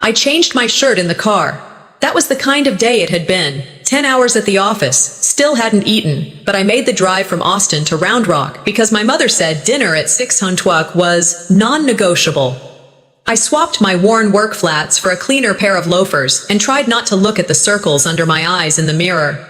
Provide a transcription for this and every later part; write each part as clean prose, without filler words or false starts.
I changed my shirt in the car. That was the kind of day it had been. 10 hours at the office, still hadn't eaten, but I made the drive from Austin to Round Rock because my mother said dinner at 6:00 was non-negotiable. I swapped my worn work flats for a cleaner pair of loafers and tried not to look at the circles under my eyes in the mirror.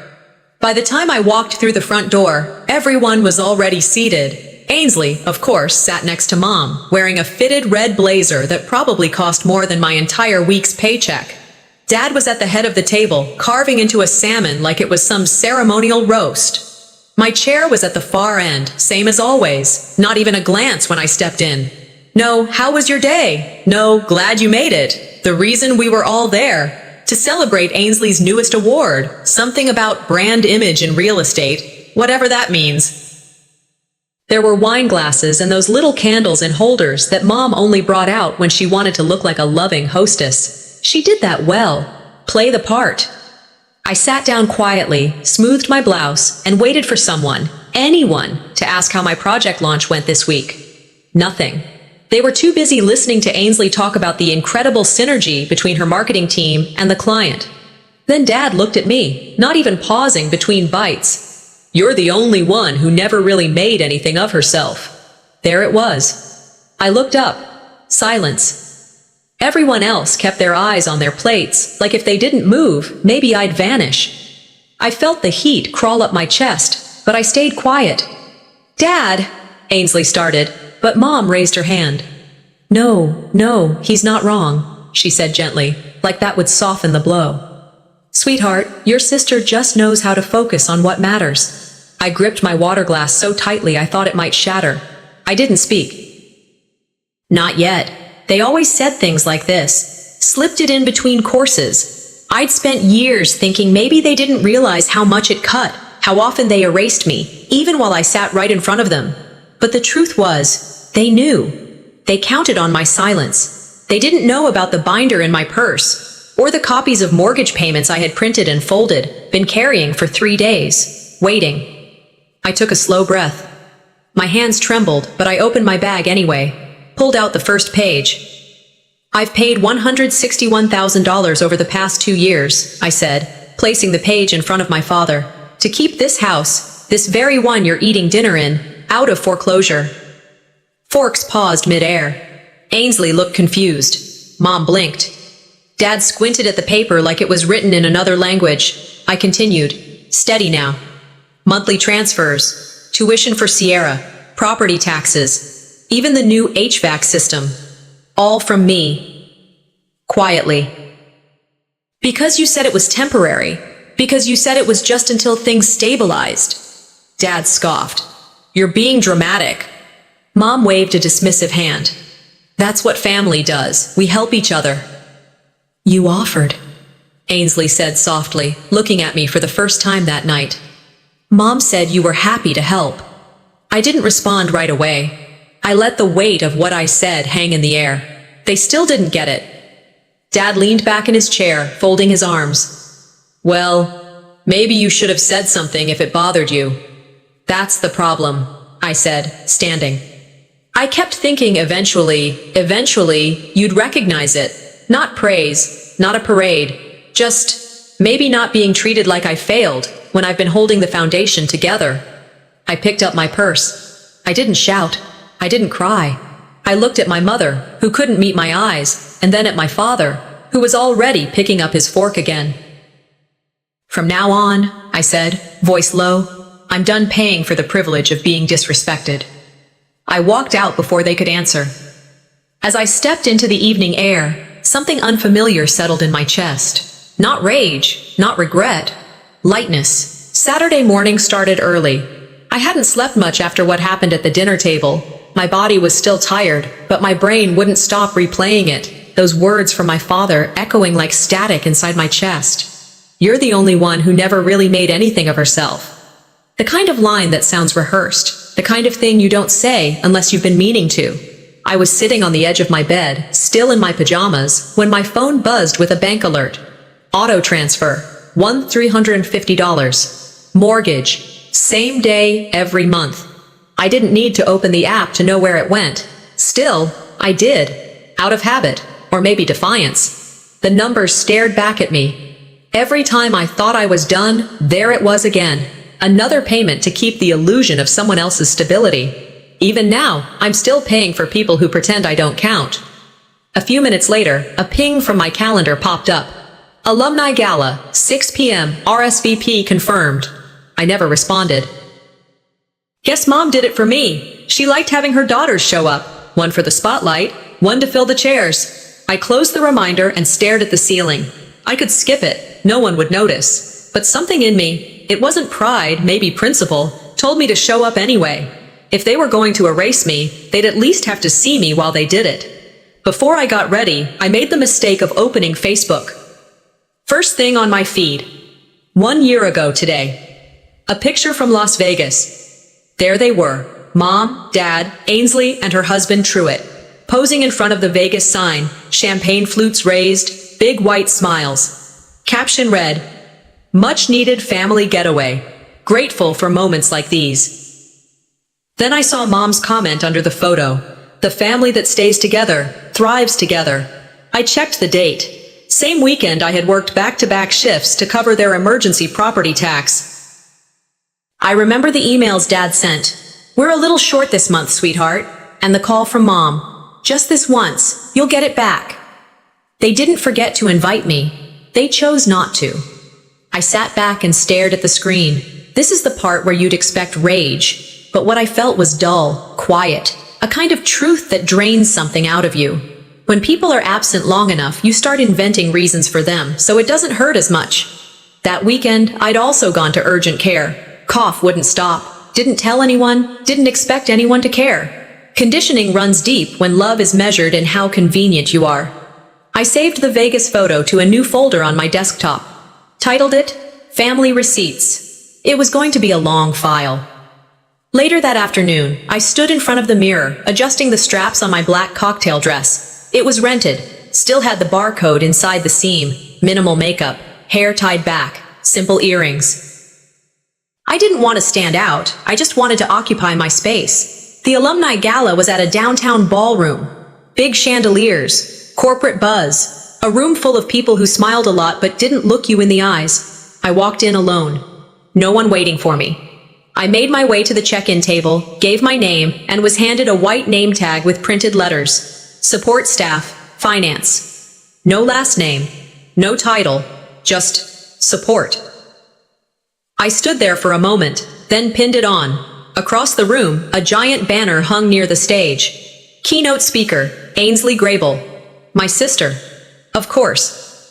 By the time I walked through the front door, everyone was already seated. Ainsley, of course, sat next to Mom, wearing a fitted red blazer that probably cost more than my entire week's paycheck. Dad was at the head of the table, carving into a salmon like it was some ceremonial roast. My chair was at the far end, same as always, not even a glance when I stepped in. No, how was your day? No, glad you made it. The reason we were all there. To celebrate Ainsley's newest award, something about brand image in real estate, whatever that means. There were wine glasses and those little candles in holders that Mom only brought out when she wanted to look like a loving hostess. She did that well. Play the part. I sat down quietly, smoothed my blouse, and waited for someone, anyone, to ask how my project launch went this week. Nothing. They were too busy listening to Ainsley talk about the incredible synergy between her marketing team and the client. Then Dad looked at me, not even pausing between bites. "You're the only one who never really made anything of herself." There it was. I looked up. Silence. Everyone else kept their eyes on their plates, like if they didn't move, maybe I'd vanish. I felt the heat crawl up my chest, but I stayed quiet. "Dad," Ainsley started, but Mom raised her hand. No, he's not wrong," she said gently, like that would soften the blow. "Sweetheart, your sister just knows how to focus on what matters." I gripped my water glass so tightly I thought it might shatter. I didn't speak. Not yet. They always said things like this. Slipped it in between courses. I'd spent years thinking maybe they didn't realize how much it cut, how often they erased me, even while I sat right in front of them. But the truth was, they knew. They counted on my silence. They didn't know about the binder in my purse, or the copies of mortgage payments I had printed and folded, been carrying for 3 days, waiting. I took a slow breath. My hands trembled, but I opened my bag anyway, pulled out the first page. "I've paid $161,000 over the past 2 years, I said, placing the page in front of my father, "to keep this house, this very one you're eating dinner in, out of foreclosure." Forks paused mid-air. Ainsley looked confused. Mom blinked. Dad squinted at the paper like it was written in another language. I continued, "Steady now. Monthly transfers, tuition for Sierra, property taxes, even the new HVAC system. All from me." Quietly. "Because you said it was temporary. Because you said it was just until things stabilized." Dad scoffed. "You're being dramatic." Mom waved a dismissive hand. "That's what family does. We help each other." "You offered," Ainsley said softly, looking at me for the first time that night. "Mom said you were happy to help." I didn't respond right away. I let the weight of what I said hang in the air. They still didn't get it. Dad leaned back in his chair, folding his arms. "Well, maybe you should have said something if it bothered you." "That's the problem," I said, standing. "I kept thinking eventually, you'd recognize it. Not praise, not a parade. Just, maybe not being treated like I failed when I've been holding the foundation together." I picked up my purse. I didn't shout. I didn't cry. I looked at my mother, who couldn't meet my eyes, and then at my father, who was already picking up his fork again. "From now on," I said, voice low, "I'm done paying for the privilege of being disrespected." I walked out before they could answer. As I stepped into the evening air, something unfamiliar settled in my chest. Not rage, not regret. Lightness. Saturday morning started early. I hadn't slept much after what happened at the dinner table. My body was still tired, but my brain wouldn't stop replaying it, those words from my father echoing like static inside my chest. "You're the only one who never really made anything of herself." The kind of line that sounds rehearsed, the kind of thing you don't say unless you've been meaning to. I was sitting on the edge of my bed, still in my pajamas, when my phone buzzed with a bank alert. Auto transfer, $1,350. Mortgage, same day, every month. I didn't need to open the app to know where it went. Still, I did. Out of habit, or maybe defiance. The numbers stared back at me. Every time I thought I was done, there it was again. Another payment to keep the illusion of someone else's stability. Even now, I'm still paying for people who pretend I don't count. A few minutes later, a ping from my calendar popped up. Alumni Gala, 6 p.m., RSVP confirmed. I never responded. Guess Mom did it for me. She liked having her daughters show up. One for the spotlight, one to fill the chairs. I closed the reminder and stared at the ceiling. I could skip it. No one would notice. But something in me, it wasn't pride, maybe principle, told me to show up anyway. If they were going to erase me, they'd at least have to see me while they did it. Before I got ready, I made the mistake of opening Facebook. First thing on my feed. 1 year ago today. A picture from Las Vegas. There they were, Mom, Dad, Ainsley, and her husband Truett, posing in front of the Vegas sign, champagne flutes raised, big white smiles. Caption read, "Much needed family getaway. Grateful for moments like these." Then I saw Mom's comment under the photo, "The family that stays together, thrives together." I checked the date. Same weekend I had worked back-to-back shifts to cover their emergency property tax. I remember the emails Dad sent. "We're a little short this month, sweetheart." And the call from Mom. "Just this once. You'll get it back." They didn't forget to invite me. They chose not to. I sat back and stared at the screen. This is the part where you'd expect rage. But what I felt was dull, quiet, a kind of truth that drains something out of you. When people are absent long enough, you start inventing reasons for them, so it doesn't hurt as much. That weekend, I'd also gone to urgent care. Cough wouldn't stop. Didn't tell anyone. Didn't expect anyone to care. Conditioning runs deep when love is measured in how convenient you are. I saved the Vegas photo to a new folder on my desktop. Titled it, Family Receipts. It was going to be a long file. Later that afternoon, I stood in front of the mirror, adjusting the straps on my black cocktail dress. It was rented. Still had the barcode inside the seam. Minimal makeup. Hair tied back. Simple earrings. I didn't want to stand out, I just wanted to occupy my space. The alumni gala was at a downtown ballroom. Big chandeliers, corporate buzz, a room full of people who smiled a lot but didn't look you in the eyes. I walked in alone. No one waiting for me. I made my way to the check-in table, gave my name, and was handed a white name tag with printed letters. Support staff, finance. No last name, no title, just support. I stood there for a moment, then pinned it on. Across the room, a giant banner hung near the stage. Keynote speaker, Ainsley Grable. My sister. Of course.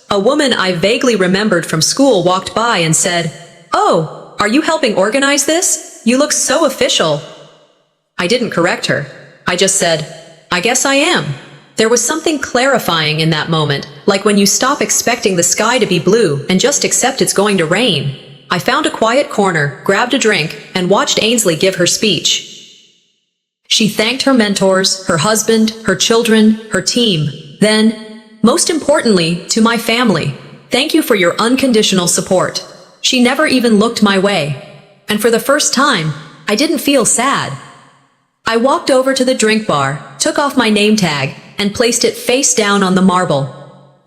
A woman I vaguely remembered from school walked by and said, "Oh, are you helping organize this? You look so official." I didn't correct her. I just said, "I guess I am." There was something clarifying in that moment, like when you stop expecting the sky to be blue and just accept it's going to rain. I found a quiet corner, grabbed a drink, and watched Ainsley give her speech. She thanked her mentors, her husband, her children, her team. Then, most importantly, to my family, thank you for your unconditional support. She never even looked my way. And for the first time, I didn't feel sad. I walked over to the drink bar, took off my name tag, and placed it face down on the marble.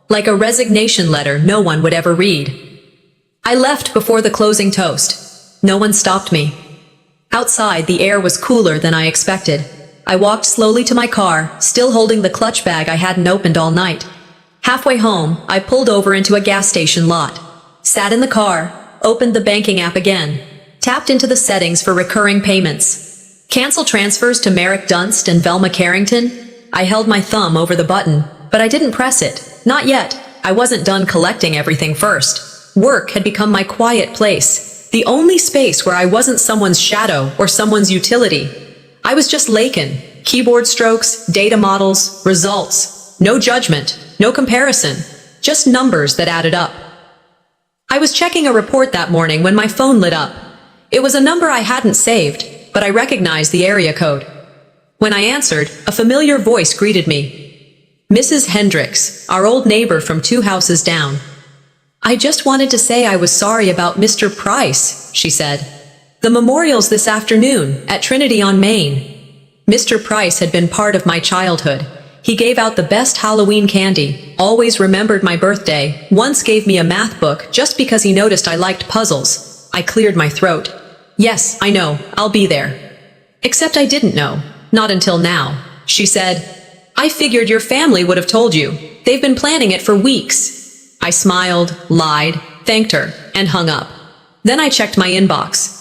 Like a resignation letter no one would ever read. I left before the closing toast. No one stopped me. Outside, the air was cooler than I expected. I walked slowly to my car, still holding the clutch bag I hadn't opened all night. Halfway home, I pulled over into a gas station lot. Sat in the car, opened the banking app again, tapped into the settings for recurring payments. Cancel transfers to Merrick Dunst and Velma Carrington? I held my thumb over the button, but I didn't press it. Not yet. I wasn't done collecting everything first. Work had become my quiet place, the only space where I wasn't someone's shadow or someone's utility. I was just Lakin, keyboard strokes, data models, results. No judgment, no comparison, just numbers that added up. I was checking a report that morning when my phone lit up. It was a number I hadn't saved, but I recognized the area code. When I answered, a familiar voice greeted me. Mrs. Hendricks, our old neighbor from 2 houses down. "I just wanted to say I was sorry about Mr. Price," she said. "The memorial's this afternoon, at Trinity on Main." Mr. Price had been part of my childhood. He gave out the best Halloween candy, always remembered my birthday, once gave me a math book just because he noticed I liked puzzles. I cleared my throat. Yes, I know, I'll be there. Except I didn't know. Not until now. She said, I figured your family would have told you. They've been planning it for weeks. I smiled, lied, thanked her, and hung up. Then I checked my inbox.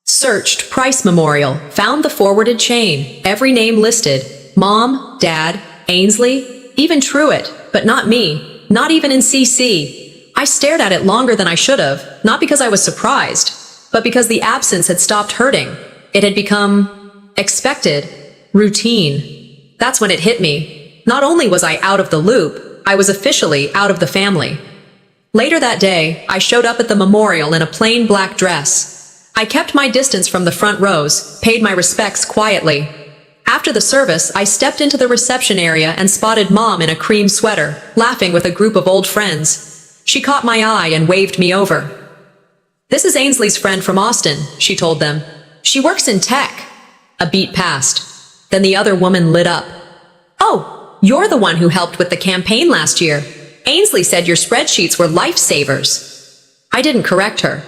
Searched Price Memorial, found the forwarded chain, every name listed. Mom, Dad, Ainsley, even Truett, but not me, not even in CC. I stared at it longer than I should have, not because I was surprised, but because the absence had stopped hurting. It had become expected, routine. That's when it hit me. Not only was I out of the loop, I was officially out of the family. Later that day, I showed up at the memorial in a plain black dress. I kept my distance from the front rows, paid my respects quietly. After the service, I stepped into the reception area and spotted Mom in a cream sweater, laughing with a group of old friends. She caught my eye and waved me over. This is Ainsley's friend from Austin, she told them. She works in tech. A beat passed. Then the other woman lit up. Oh, you're the one who helped with the campaign last year. Ainsley said your spreadsheets were lifesavers. I didn't correct her.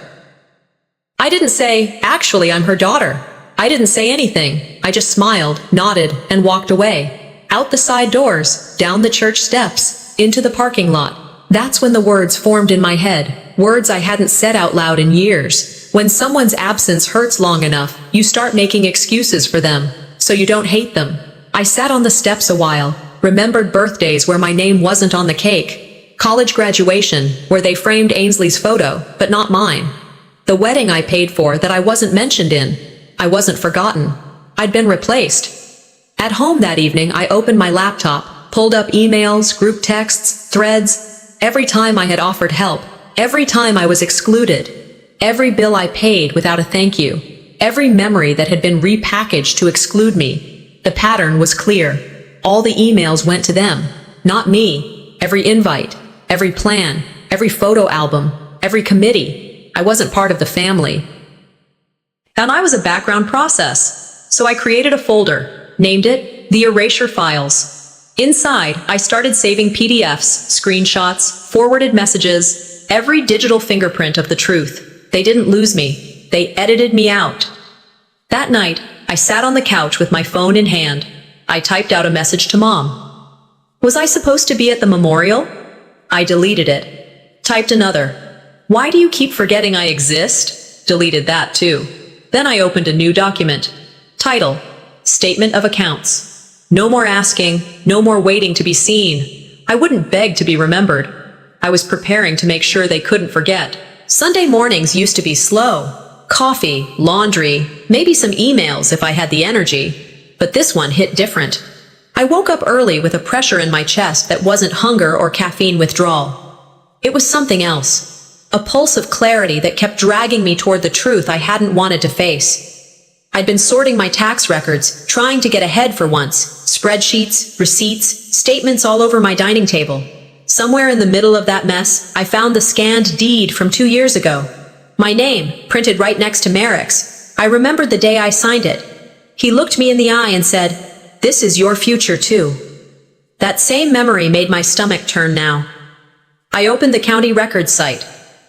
I didn't say, actually, I'm her daughter. I didn't say anything. I just smiled, nodded, and walked away. Out the side doors, down the church steps, into the parking lot. That's when the words formed in my head, words I hadn't said out loud in years. When someone's absence hurts long enough, you start making excuses for them, so you don't hate them. I sat on the steps a while, remembered birthdays where my name wasn't on the cake, college graduation, where they framed Ainsley's photo, but not mine. The wedding I paid for that I wasn't mentioned in. I wasn't forgotten. I'd been replaced. At home that evening, I opened my laptop, pulled up emails, group texts, threads. Every time I had offered help, every time I was excluded, every bill I paid without a thank you, every memory that had been repackaged to exclude me. The pattern was clear. All the emails went to them, not me. Every invite, every plan, every photo album, every committee. I wasn't part of the family. And I was a background process. So I created a folder, named it The Erasure Files. Inside, I started saving PDFs, screenshots, forwarded messages, every digital fingerprint of the truth. They didn't lose me. They edited me out. That night, I sat on the couch with my phone in hand. I typed out a message to Mom. Was I supposed to be at the memorial? I deleted it. Typed another. Why do you keep forgetting I exist? Deleted that too. Then I opened a new document. Title, Statement of Accounts. No more asking, no more waiting to be seen. I wouldn't beg to be remembered. I was preparing to make sure they couldn't forget. Sunday mornings used to be slow. Coffee, laundry, maybe some emails if I had the energy. But this one hit different. I woke up early with a pressure in my chest that wasn't hunger or caffeine withdrawal. It was something else. A pulse of clarity that kept dragging me toward the truth I hadn't wanted to face. I'd been sorting my tax records, trying to get ahead for once. Spreadsheets, receipts, statements all over my dining table. Somewhere in the middle of that mess, I found the scanned deed from 2 years ago. My name, printed right next to Merrick's. I remembered the day I signed it. He looked me in the eye and said, "This is your future too." That same memory made my stomach turn now. I opened the county records site.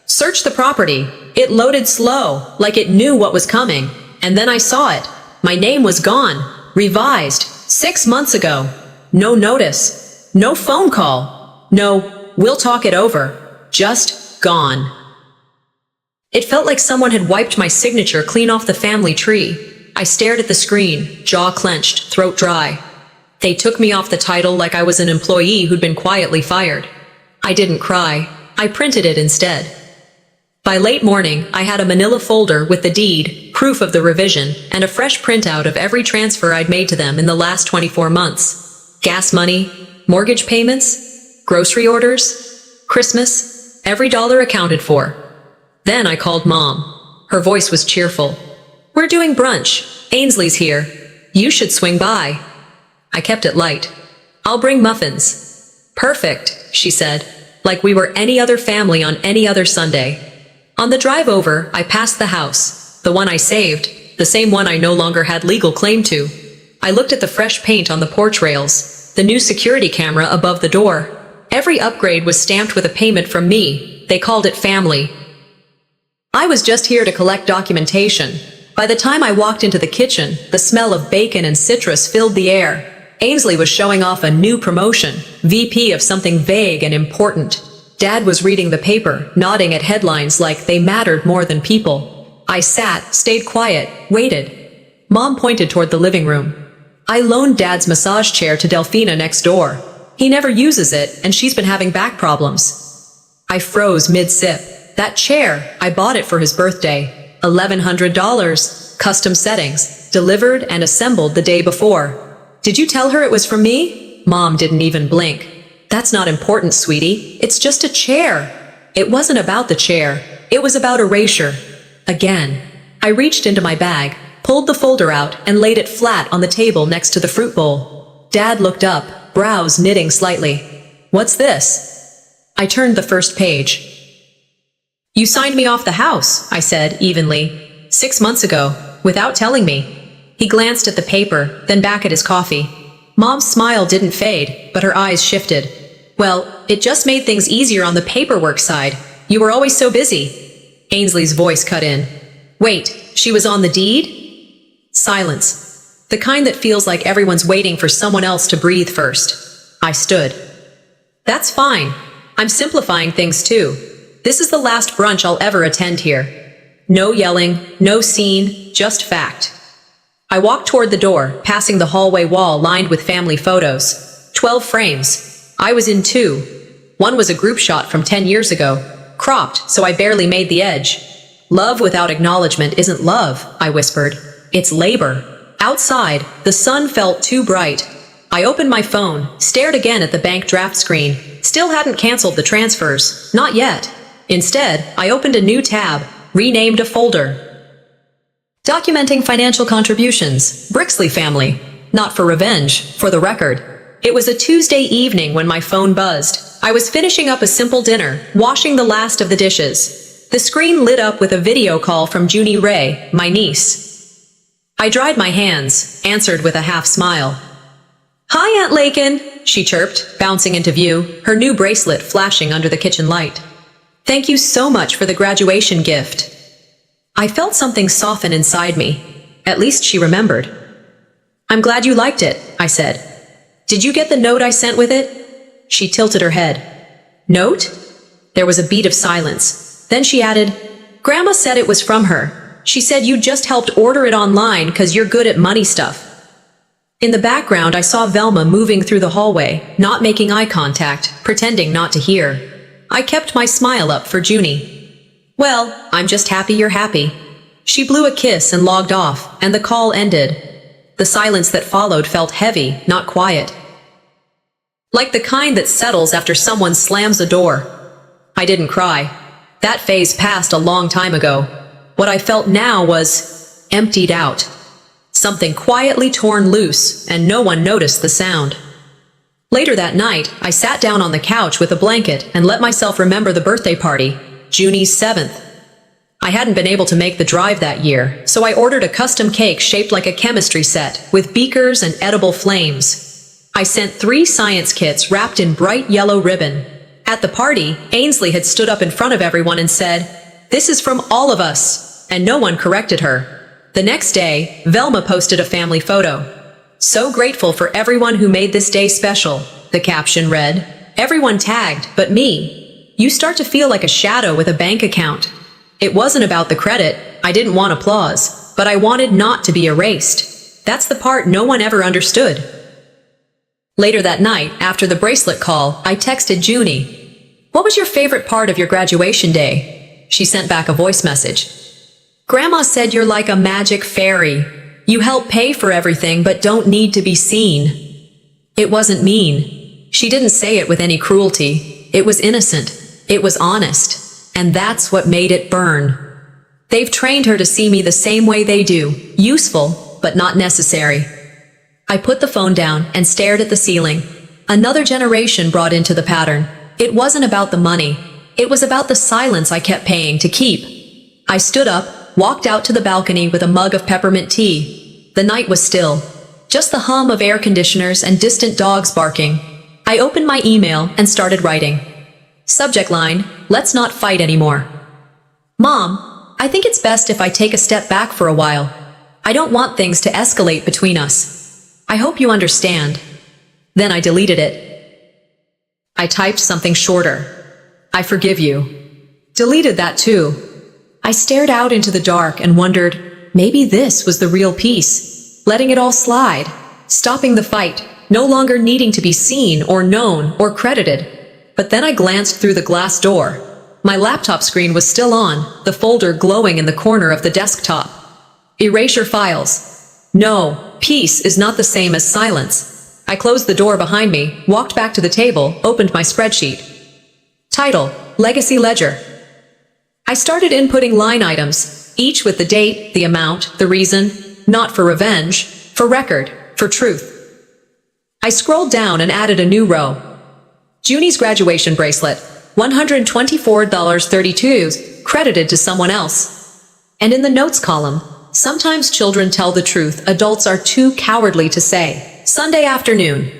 Searched the property. It loaded slow, like it knew what was coming. And then I saw it. My name was gone. Revised. 6 months ago. No notice. No phone call. No, we'll talk it over. Just gone. It felt like someone had wiped my signature clean off the family tree. I stared at the screen, jaw clenched, throat dry. They took me off the title like I was an employee who'd been quietly fired. I didn't cry. I printed it instead. By late morning, I had a manila folder with the deed, proof of the revision, and a fresh printout of every transfer I'd made to them in the last 24 months. Gas money, mortgage payments, grocery orders, Christmas, every dollar accounted for. Then I called Mom. Her voice was cheerful. "We're doing brunch. Ainsley's here. You should swing by." I kept it light. "I'll bring muffins." "Perfect," she said, like we were any other family on any other Sunday. On the drive over, I passed the house, the one I saved, the same one I no longer had legal claim to. I looked at the fresh paint on the porch rails. the new security camera above the door. Every upgrade was stamped with a payment from me. They called it family. I was just here to collect documentation. By the time I walked into the kitchen, the smell of bacon and citrus filled the air. Ainsley was showing off a new promotion, VP of something vague and important. Dad was reading the paper, nodding at headlines like they mattered more than people. I sat, stayed quiet, waited. Mom pointed toward the living room. I loaned Dad's massage chair to Delphina next door. He never uses it, and she's been having back problems. I froze mid-sip. That chair, I bought it for his birthday. $1,100, custom settings, delivered and assembled the day before. Did you tell her it was from me? Mom didn't even blink. That's not important, sweetie. It's just a chair. It wasn't about the chair. It was about erasure. Again. I reached into my bag, pulled the folder out, and laid it flat on the table next to the fruit bowl. Dad looked up, brows knitting slightly. What's this? I turned the first page. You signed me off the house, I said evenly. 6 months ago, without telling me. He glanced at the paper, then back at his coffee. Mom's smile didn't fade, but her eyes shifted. Well, it just made things easier on the paperwork side. You were always so busy. Ainsley's voice cut in. Wait, she was on the deed? Silence. The kind that feels like everyone's waiting for someone else to breathe first. I stood. That's fine. I'm simplifying things too. This is the last brunch I'll ever attend here. No yelling, no scene, just fact. I walked toward the door, passing the hallway wall lined with family photos. 12 frames. I was in 2. One was a group shot from 10 years ago, cropped so I barely made the edge. Love without acknowledgement isn't love, I whispered. It's labor. Outside, the sun felt too bright. I opened my phone, stared again at the bank draft screen. Still hadn't canceled the transfers. Not yet. Instead, I opened a new tab, renamed a folder. Documenting financial contributions, Brixley family. Not for revenge, for the record. It was a Tuesday evening when my phone buzzed. I was finishing up a simple dinner, washing the last of the dishes. The screen lit up with a video call from Junie Ray, my niece. I dried my hands, answered with a half smile. Hi, Aunt Lakin, she chirped, bouncing into view, her new bracelet flashing under the kitchen light. Thank you so much for the graduation gift. I felt something soften inside me. At least she remembered. I'm glad you liked it, I said. Did you get the note I sent with it? She tilted her head. Note? There was a beat of silence. Then she added, Grandma said it was from her. She said you just helped order it online 'cause you're good at money stuff. In the background, I saw Velma moving through the hallway, not making eye contact, pretending not to hear. I kept my smile up for Junie. Well, I'm just happy you're happy. She blew a kiss and logged off, and the call ended. The silence that followed felt heavy, not quiet. Like the kind that settles after someone slams a door. I didn't cry. That phase passed a long time ago. What I felt now was emptied out. Something quietly torn loose, and no one noticed the sound. Later that night, I sat down on the couch with a blanket and let myself remember the birthday party. Junie's 7th. I hadn't been able to make the drive that year, so I ordered a custom cake shaped like a chemistry set, with beakers and edible flames. I sent 3 science kits wrapped in bright yellow ribbon. At the party, Ainsley had stood up in front of everyone and said, "This is from all of us," and no one corrected her. The next day, Velma posted a family photo. So grateful for everyone who made this day special, the caption read. Everyone tagged, but me. You start to feel like a shadow with a bank account. It wasn't about the credit. I didn't want applause, but I wanted not to be erased. That's the part no one ever understood. Later that night, after the bracelet call, I texted Junie. What was your favorite part of your graduation day? She sent back a voice message. Grandma said you're like a magic fairy. You help pay for everything but don't need to be seen. It wasn't mean. She didn't say it with any cruelty. It was innocent. It was honest, and that's what made it burn. They've trained her to see me the same way they do, useful, but not necessary. I put the phone down and stared at the ceiling. Another generation brought into the pattern. It wasn't about the money. It was about the silence I kept paying to keep. I stood up, walked out to the balcony with a mug of peppermint tea. The night was still. Just the hum of air conditioners and distant dogs barking. I opened my email and started writing. Subject line, let's not fight anymore. Mom, I think it's best if I take a step back for a while. I don't want things to escalate between us. I hope you understand. Then I deleted it. I typed something shorter. I forgive you. Deleted that too. I stared out into the dark and wondered, maybe this was the real peace. Letting it all slide. Stopping the fight. No longer needing to be seen or known or credited. But then I glanced through the glass door. My laptop screen was still on, the folder glowing in the corner of the desktop. Erasure files. No, peace is not the same as silence. I closed the door behind me, walked back to the table, opened my spreadsheet. Title, Legacy Ledger. I started inputting line items, each with the date, the amount, the reason, not for revenge, for record, for truth. I scrolled down and added a new row. Junie's graduation bracelet, $124.32, credited to someone else. And in the notes column, sometimes children tell the truth adults are too cowardly to say. Sunday afternoon.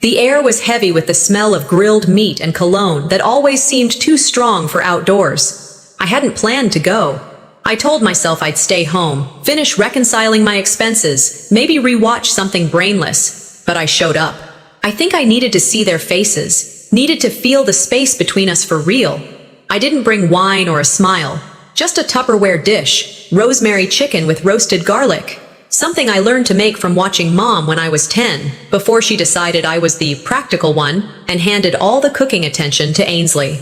The air was heavy with the smell of grilled meat and cologne that always seemed too strong for outdoors. I hadn't planned to go. I told myself I'd stay home, finish reconciling my expenses, maybe rewatch something brainless. But I showed up. I think I needed to see their faces, needed to feel the space between us for real. I didn't bring wine or a smile, just a Tupperware dish, rosemary chicken with roasted garlic. Something I learned to make from watching Mom when I was 10, before she decided I was the practical one and handed all the cooking attention to Ainsley.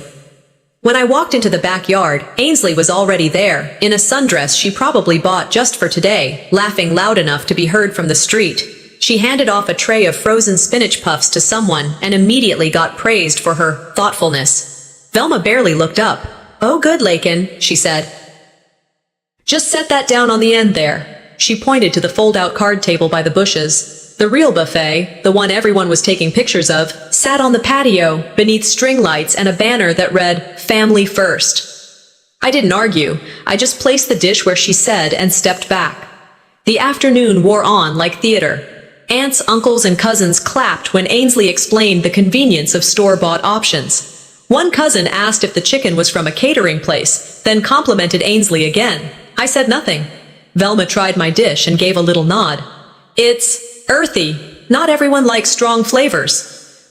When I walked into the backyard, Ainsley was already there, in a sundress she probably bought just for today, laughing loud enough to be heard from the street. She handed off a tray of frozen spinach puffs to someone and immediately got praised for her thoughtfulness. Velma barely looked up. "Oh good, Lakin," she said. "Just set that down on the end there." She pointed to the fold-out card table by the bushes. The real buffet, the one everyone was taking pictures of, sat on the patio, beneath string lights and a banner that read, "Family First." I didn't argue. I just placed the dish where she said and stepped back. The afternoon wore on like theater. Aunts, uncles, and cousins clapped when Ainsley explained the convenience of store-bought options. One cousin asked if the chicken was from a catering place, then complimented Ainsley again. I said nothing. Velma tried my dish and gave a little nod. "It's earthy. Not everyone likes strong flavors."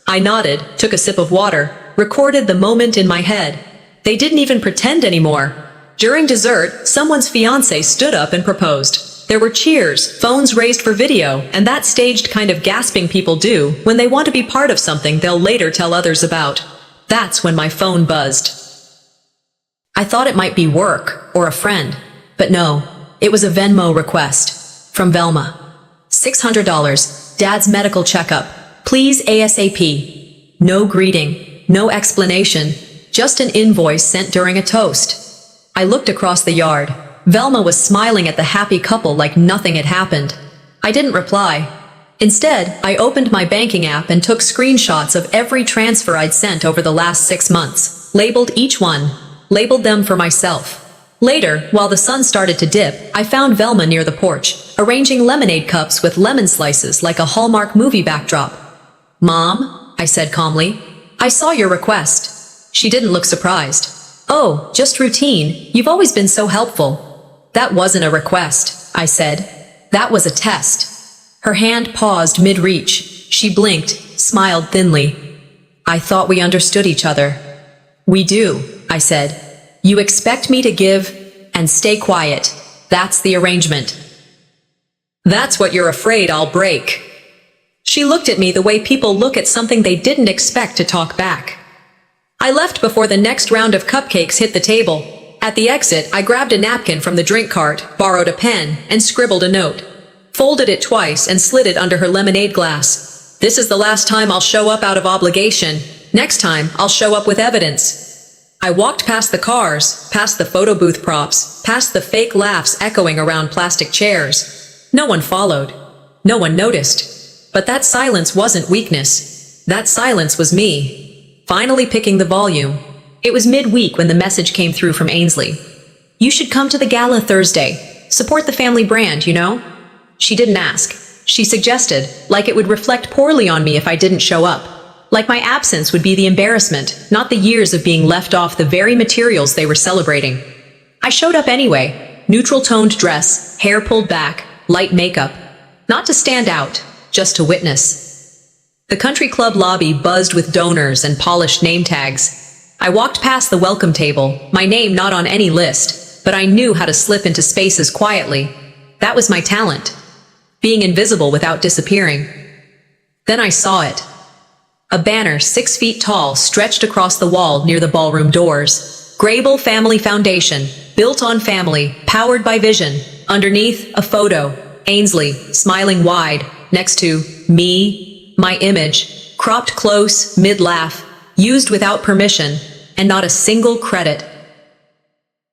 I nodded, took a sip of water, recorded the moment in my head. They didn't even pretend anymore. During dessert, someone's fiancé stood up and proposed. There were cheers, phones raised for video, and that staged kind of gasping people do when they want to be part of something they'll later tell others about. That's when my phone buzzed. I thought it might be work or a friend, but no, it was a Venmo request from Velma. $600, Dad's medical checkup. Please ASAP. No greeting, no explanation, just an invoice sent during a toast. I looked across the yard. Velma was smiling at the happy couple like nothing had happened. I didn't reply. Instead, I opened my banking app and took screenshots of every transfer I'd sent over the last 6 months, labeled each one, labeled them for myself. Later, while the sun started to dip, I found Velma near the porch, arranging lemonade cups with lemon slices like a Hallmark movie backdrop. "Mom," I said calmly, "I saw your request." She didn't look surprised. "Oh, just routine. You've always been so helpful." "That wasn't a request," I said. "That was a test." Her hand paused mid-reach. She blinked, smiled thinly. "I thought we understood each other." "We do," I said. "You expect me to give and stay quiet. That's the arrangement." "That's what you're afraid I'll break." She looked at me the way people look at something they didn't expect to talk back. I left before the next round of cupcakes hit the table. At the exit, I grabbed a napkin from the drink cart, borrowed a pen, and scribbled a note. Folded it twice and slid it under her lemonade glass. "This is the last time I'll show up out of obligation. Next time, I'll show up with evidence." I walked past the cars, past the photo booth props, past the fake laughs echoing around plastic chairs. No one followed. No one noticed. But that silence wasn't weakness. That silence was me. Finally picking the volume. It was midweek when the message came through from Ainsley. "You should come to the gala Thursday. Support the family brand, you know?" She didn't ask. she suggested, like it would reflect poorly on me if I didn't show up. Like my absence would be the embarrassment, not the years of being left off the very materials they were celebrating. I showed up anyway, neutral-toned dress, hair pulled back, light makeup. Not to stand out, just to witness. The country club lobby buzzed with donors and polished name tags. I walked past the welcome table, my name not on any list, but I knew how to slip into spaces quietly. That was my talent. Being invisible without disappearing. Then I saw it. A banner 6 feet tall stretched across the wall near the ballroom doors. Grable Family Foundation, built on family, powered by vision. Underneath, a photo. Ainsley, smiling wide, next to me, my image, cropped close, mid-laugh, used without permission, and not a single credit.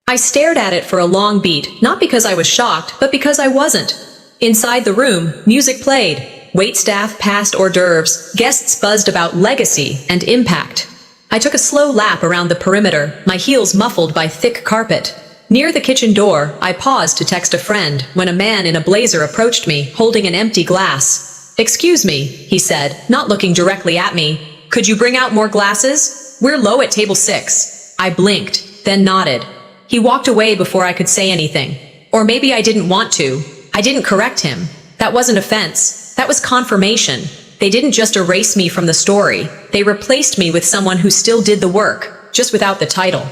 I stared at it for a long beat, not because I was shocked, but because I wasn't. Inside the room, music played. Waitstaff passed hors d'oeuvres, guests buzzed about legacy and impact. I took a slow lap around the perimeter, my heels muffled by thick carpet. Near the kitchen door, I paused to text a friend when a man in a blazer approached me, holding an empty glass. "Excuse me," he said, not looking directly at me. "Could you bring out more glasses? We're low at table 6. I blinked, then nodded. He walked away before I could say anything. Or maybe I didn't want to. I didn't correct him. That wasn't offense. That was confirmation. They didn't just erase me from the story. They replaced me with someone who still did the work, just without the title.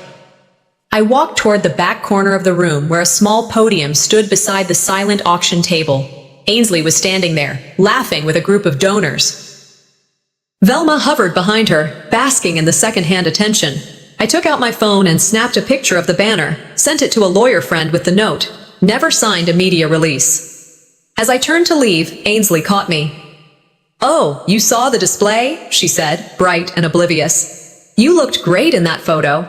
I walked toward the back corner of the room where a small podium stood beside the silent auction table. Ainsley was standing there, laughing with a group of donors. Velma hovered behind her, basking in the second-hand attention. I took out my phone and snapped a picture of the banner, sent it to a lawyer friend with the note, "Never signed a media release." As I turned to leave, Ainsley caught me. "Oh, you saw the display?" she said, bright and oblivious. "You looked great in that photo."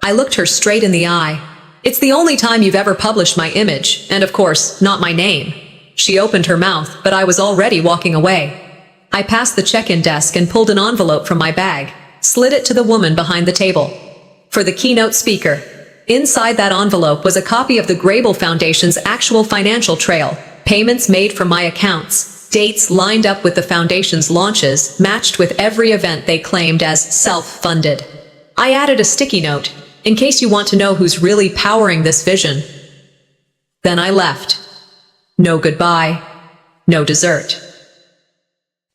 I looked her straight in the eye. "It's the only time you've ever published my image, and of course, not my name." She opened her mouth, but I was already walking away. I passed the check-in desk and pulled an envelope from my bag, slid it to the woman behind the table. For the keynote speaker. Inside that envelope was a copy of the Grable Foundation's actual financial trail, payments made from my accounts, dates lined up with the foundation's launches, matched with every event they claimed as self-funded. I added a sticky note, in case you want to know who's really powering this vision. Then I left. No goodbye. No dessert.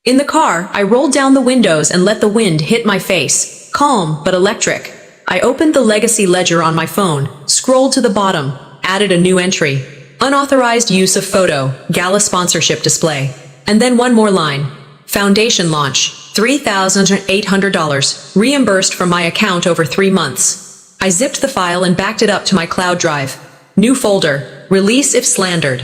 In the car, I rolled down the windows and let the wind hit my face, calm but electric. I opened the legacy ledger on my phone, scrolled to the bottom, added a new entry. Unauthorized use of photo, gala sponsorship display. And then one more line. Foundation launch, $3,800, reimbursed from my account over 3 months. I zipped the file and backed it up to my cloud drive. New folder, release if slandered.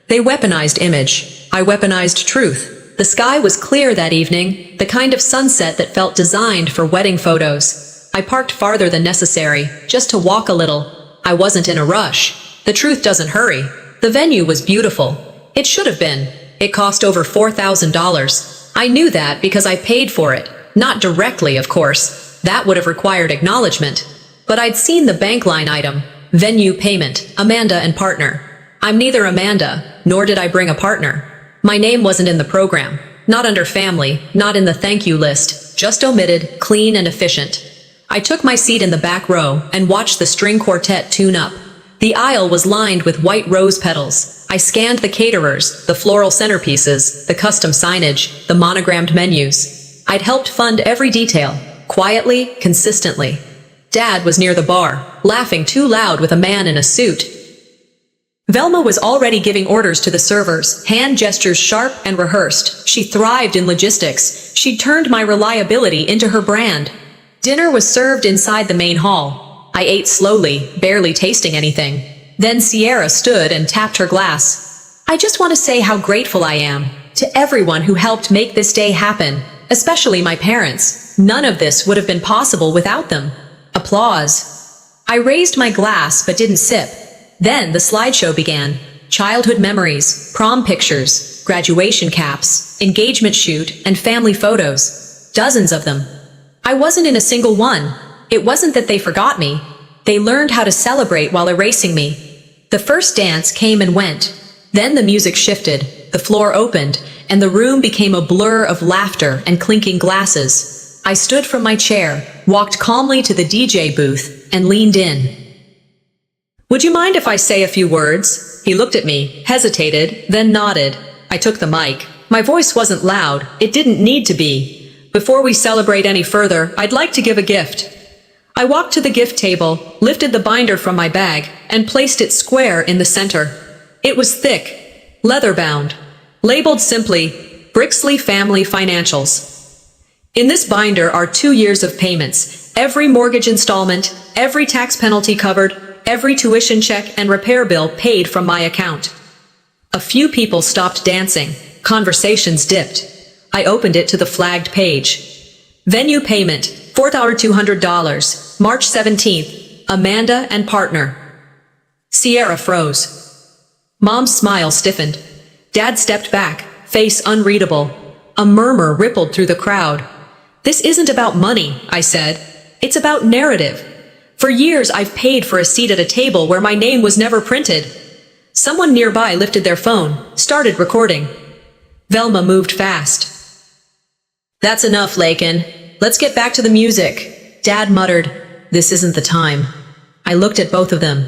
They weaponized image. I weaponized truth. The sky was clear that evening, the kind of sunset that felt designed for wedding photos. I parked farther than necessary, just to walk a little. I wasn't in a rush. The truth doesn't hurry. The venue was beautiful. It should have been. It cost over $4,000. I knew that because I paid for it. Not directly, of course. That would have required acknowledgement. But I'd seen the bank line item. Venue payment, Amanda and partner. I'm neither Amanda, nor did I bring a partner. My name wasn't in the program. Not under family, not in the thank you list. Just omitted, clean and efficient. I took my seat in the back row and watched the string quartet tune up. The aisle was lined with white rose petals. I scanned the caterers, the floral centerpieces, the custom signage, the monogrammed menus. I'd helped fund every detail, quietly, consistently. Dad was near the bar, laughing too loud with a man in a suit. Velma was already giving orders to the servers, hand gestures sharp and rehearsed. She thrived in logistics. She'd turned my reliability into her brand. Dinner was served inside the main hall. I ate slowly, barely tasting anything. Then Sierra stood and tapped her glass. "I just want to say how grateful I am to everyone who helped make this day happen, especially my parents. None of this would have been possible without them." Applause. I raised my glass but didn't sip. Then the slideshow began. Childhood memories, prom pictures, graduation caps, engagement shoot, and family photos. Dozens of them. I wasn't in a single one. It wasn't that they forgot me. They learned how to celebrate while erasing me. The first dance came and went. Then the music shifted. the floor opened, and the room became a blur of laughter and clinking glasses. I stood from my chair, walked calmly to the DJ booth, and leaned in. "Would you mind if I say a few words?" He looked at me, hesitated, then nodded. I took the mic. My voice wasn't loud. It didn't need to be. "Before we celebrate any further, I'd like to give a gift." I walked to the gift table, lifted the binder from my bag, and placed it square in the center. It was thick, leather-bound, labeled simply, Brixley Family Financials. In this binder are 2 years of payments, every mortgage installment, every tax penalty covered, every tuition check and repair bill paid from my account. A few people stopped dancing. Conversations dipped. I opened it to the flagged page. Venue payment, $4,200, March 17th, Amanda and partner. Sierra froze. Mom's smile stiffened. Dad stepped back, face unreadable. A murmur rippled through the crowd. "This isn't about money," I said. "It's about narrative. For years I've paid for a seat at a table where my name was never printed." Someone nearby lifted their phone, started recording. Velma moved fast. "That's enough, Lakin. Let's get back to the music." Dad muttered, "This isn't the time." I looked at both of them.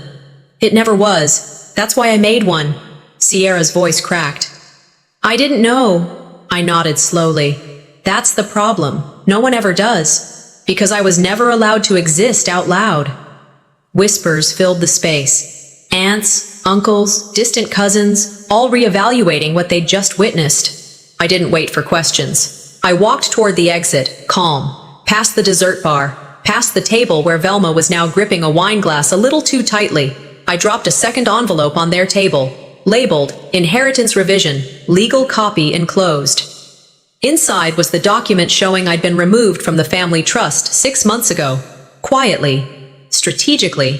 "It never was. That's why I made one." Sierra's voice cracked. "I didn't know." I nodded slowly. "That's the problem. No one ever does. Because I was never allowed to exist out loud." Whispers filled the space. Aunts, uncles, distant cousins, all reevaluating what they'd just witnessed. I didn't wait for questions. I walked toward the exit, calm, past the dessert bar, past the table where Velma was now gripping a wine glass a little too tightly. I dropped a second envelope on their table, labeled, Inheritance Revision, Legal Copy Enclosed. Inside was the document showing I'd been removed from the family trust 6 months ago. Quietly, strategically.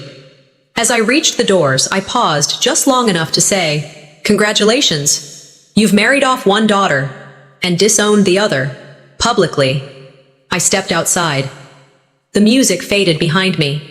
As I reached the doors, I paused just long enough to say, "Congratulations. You've married off one daughter and disowned the other, publicly." I stepped outside. The music faded behind me.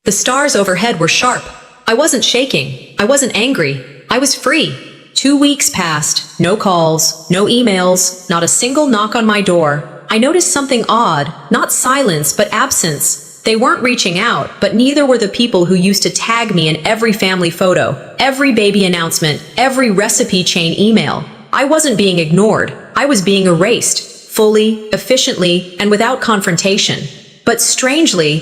The stars overhead were sharp. I wasn't shaking. I wasn't angry. I was free. 2 weeks passed. No calls, no emails, not a single knock on my door. I noticed something odd, not silence, but absence. They weren't reaching out, but neither were the people who used to tag me in every family photo, every baby announcement, every recipe chain email. I wasn't being ignored. I was being erased, fully, efficiently, and without confrontation. But strangely,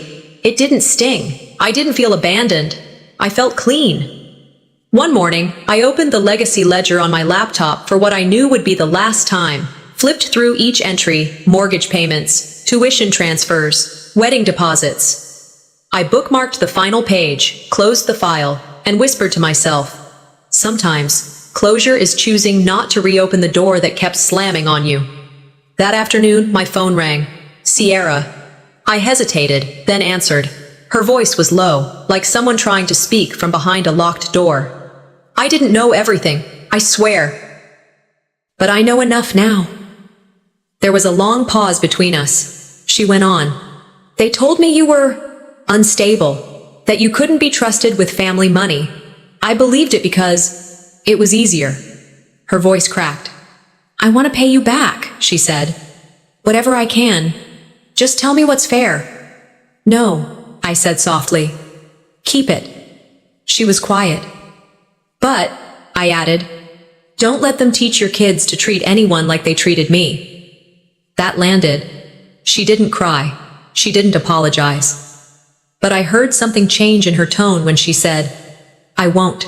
it didn't sting. I didn't feel abandoned. I felt clean. One morning, I opened the legacy ledger on my laptop for what I knew would be the last time, flipped through each entry, mortgage payments, tuition transfers, wedding deposits. I bookmarked the final page, closed the file, and whispered to myself, sometimes, closure is choosing not to reopen the door that kept slamming on you. That afternoon, my phone rang. Sierra. I hesitated, then answered. Her voice was low, like someone trying to speak from behind a locked door. I didn't know everything, I swear. But I know enough now. There was a long pause between us. She went on. They told me you were unstable, that you couldn't be trusted with family money. I believed it because it was easier. Her voice cracked. I want to pay you back, she said. Whatever I can. Just tell me what's fair. No, I said softly. Keep it. She was quiet. But, I added, don't let them teach your kids to treat anyone like they treated me. That landed. She didn't cry. She didn't apologize. But I heard something change in her tone when she said, I won't.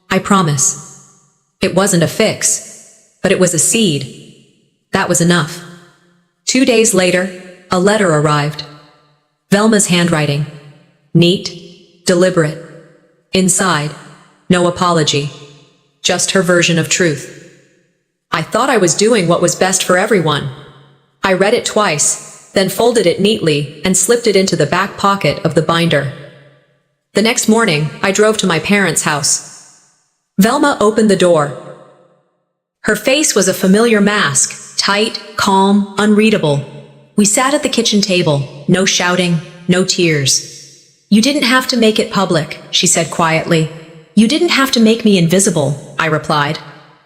I promise. It wasn't a fix, but it was a seed. That was enough. 2 days later, a letter arrived. Velma's handwriting. Neat, deliberate. Inside, no apology. Just her version of truth. I thought I was doing what was best for everyone. I read it twice, then folded it neatly and slipped it into the back pocket of the binder. The next morning, I drove to my parents' house. Velma opened the door. Her face was a familiar mask, tight, calm, unreadable. We sat at the kitchen table, no shouting, no tears. You didn't have to make it public, she said quietly. You didn't have to make me invisible, I replied.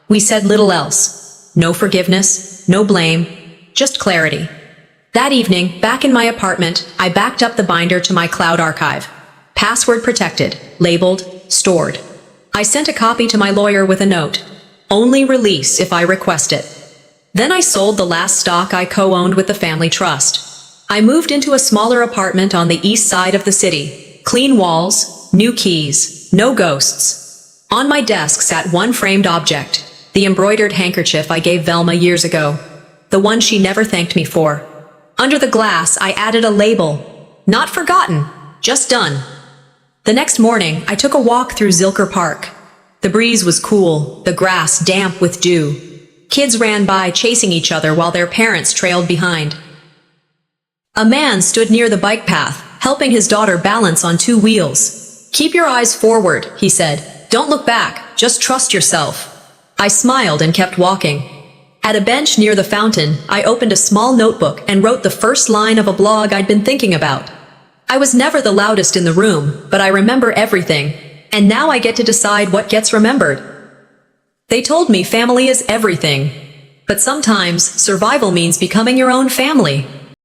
We said little else. No forgiveness, no blame, just clarity. That evening, back in my apartment, I backed up the binder to my cloud archive. Password protected, labeled, stored. I sent a copy to my lawyer with a note. Only release if I request it. Then I sold the last stock I co-owned with the family trust. I moved into a smaller apartment on the east side of the city. Clean walls, new keys, no ghosts. On my desk sat one framed object, the embroidered handkerchief I gave Velma years ago. The one she never thanked me for. Under the glass, I added a label. Not forgotten, just done. The next morning, I took a walk through Zilker Park. The breeze was cool, the grass damp with dew. Kids ran by chasing each other while their parents trailed behind. A man stood near the bike path, helping his daughter balance on two wheels. Keep your eyes forward, he said. Don't look back, just trust yourself. I smiled and kept walking. At a bench near the fountain, I opened a small notebook and wrote the first line of a blog I'd been thinking about. I was never the loudest in the room, but I remember everything, and now I get to decide what gets remembered. They told me family is everything, but sometimes survival means becoming your own family.